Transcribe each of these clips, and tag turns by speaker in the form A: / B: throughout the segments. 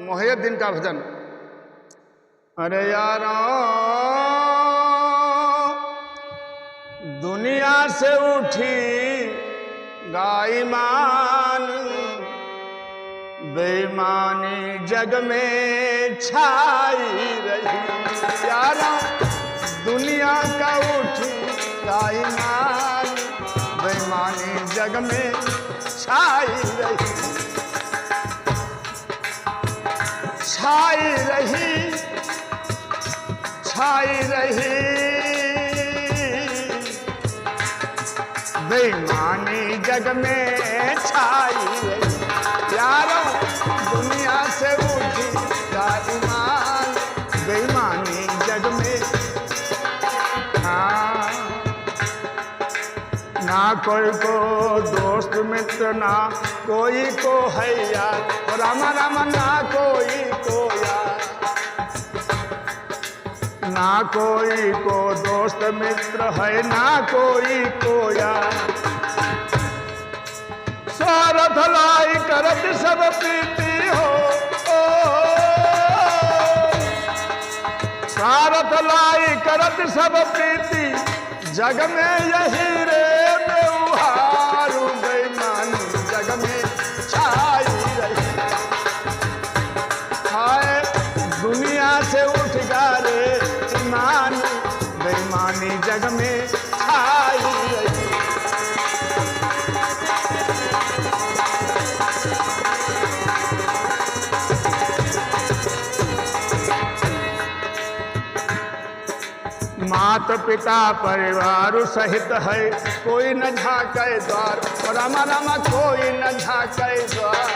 A: मोहिउद्दीन का भजन। अरे यारो दुनिया से उठी ईमान, बेईमानी जग में छाई रही। यारो दुनिया का उठी ईमान, बेईमानी जग में छाई रही, छाई रही, छाई रही, बेईमानी जग में छाई रही। यारों दुनिया से उठी ईमान, बेईमानी जग में। हाँ ना कोई को दोस्त मित्र, ना कोई को है यार, रामा रामा ना कोई को यार, ना कोई को दोस्त मित्र है, ना कोई को यार। स्वार्थ लाई करत सब प्रीति हो, स्वार्थ लाई करत सब प्रीति, जग में यही रे व्यवहारू, बेईमानी जग में छाई रही। हाय दुनिया से उठ गा रे ईमान, बेईमानी जग में छाई रही। मात पिता परिवार सहित है, कोई न झाके द्वार, रामा रामा कोई न झाके द्वार।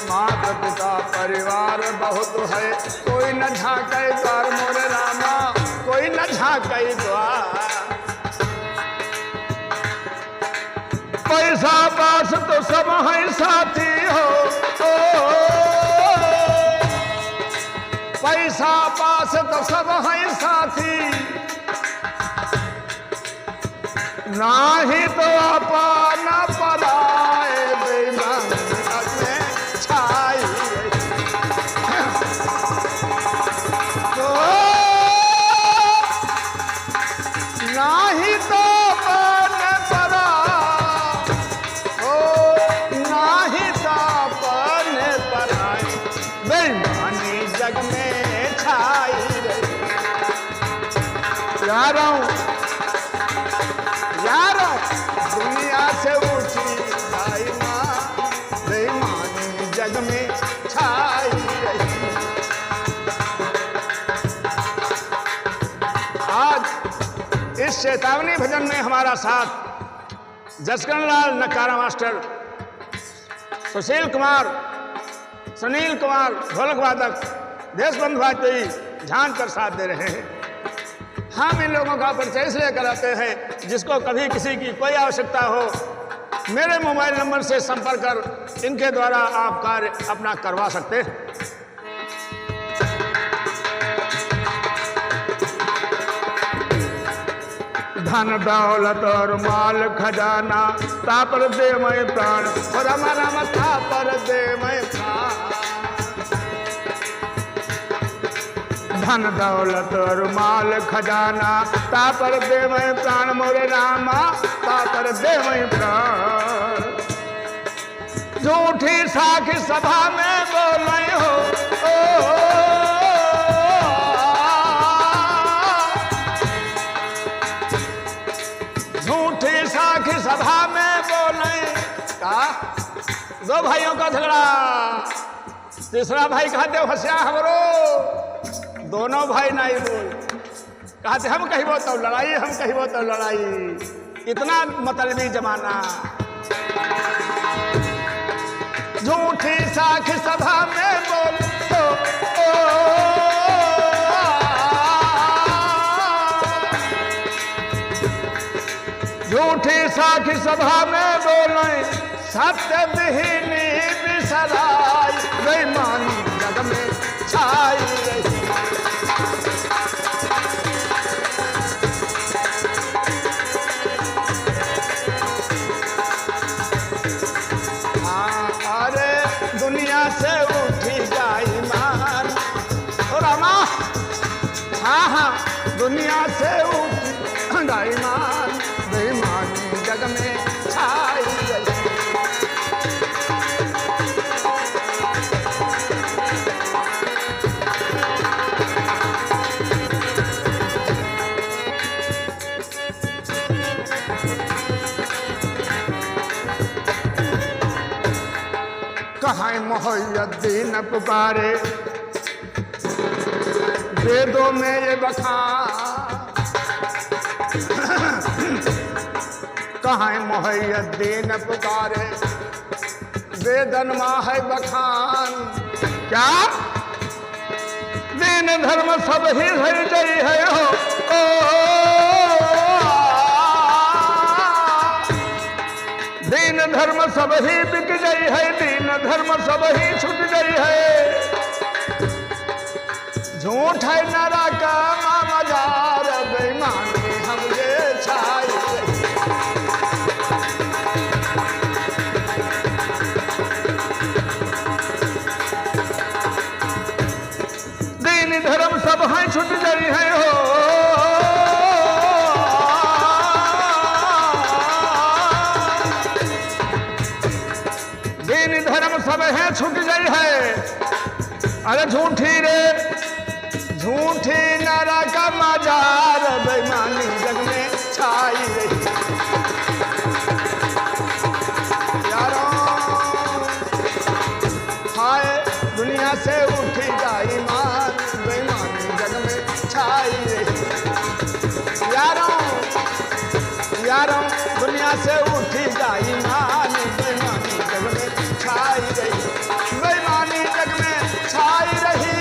A: मात पिता परिवार बहुत है, कोई न झाके द्वार, मोरे रामा कोई न झाके द्वार। पैसा पास तो सब है साथी हो, पैसा पास तो सब है साथी, नाही तो अपना पराए, बेईमानी जग में छाई रही। तो नाही तो अपने पराए, ओ नाही तो अपने पराए, बेईमानी जग में छाई रही। यारों यारों दुनिया से उठी ईमान, बेईमानी जग में छाई रही। आज इस चेतावनी भजन में हमारा साथ जसकरण लाल नकारा मास्टर, सुशील कुमार, सुनील कुमार ढोलक वादक, देशबंधु भाई झांझ कर साथ दे रहे हैं। हम इन लोगों का परिचय इसलिए कराते हैं, जिसको कभी किसी की कोई आवश्यकता हो, मेरे मोबाइल नंबर से संपर्क कर इनके द्वारा आप कार्य अपना करवा सकते हैं। धन दौलत और माल खजाना, तापर दे मैं प्राण, रामा रामा तापर दे मैं प्राण। धन दौलत और माल खजाना, तापर दे मैं प्राण, मोरे रामा तापर दे मैं प्राण। झूठी साखी सभा में बोले हो, झूठी साखी सभा में बोले। का दो भाइयों का झगड़ा, तीसरा भाई कहते हंसिया हमरो, दोनों भाई नहीं बोल, कहते हम कहिबो तो लड़ाई, हम कहिबो तो लड़ाई। इतना मतलबी जमाना। झूठी साखी सभा में बोल, झूठी साखी सभा में बोले, सत्य विहीनी बिसराई, बेईमानी जग में छाई रही। कहाँ मोहद्दीन पुकारे, वेदों में ये बखान, कहाँ मोहद्दीन पुकारे, वेदन माँ है बखान। क्या दीन धर्म सब ही हर जई है हो, दीन धर्म सब ही बिक गई है, दीन धर्म सब ही छूट गई है। झूठ है नरा का मजार, बेईमानी हम ये छाई। दीन धर्म सब है छूट गई है हो, सब है छूट गई है। अरे झूठी रे झूठी नारा का मजार, बेईमानी जग में छाई रही। यारों हाय दुनिया से उठी जाई मान, बेईमानी जग में छाई रही। यारों दुनिया से उठी जाई मान, बेईमानी जग में छाई रही, बेईमानी जग में छाई रही,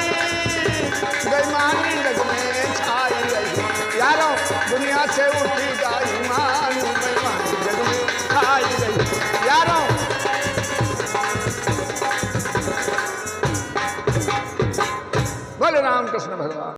A: बेईमानी जग में छाई रही। यारों दुनिया से उठी जाई मान, बेईमानी जग में छाई रही। यारों बोले राम कृष्ण भगवान।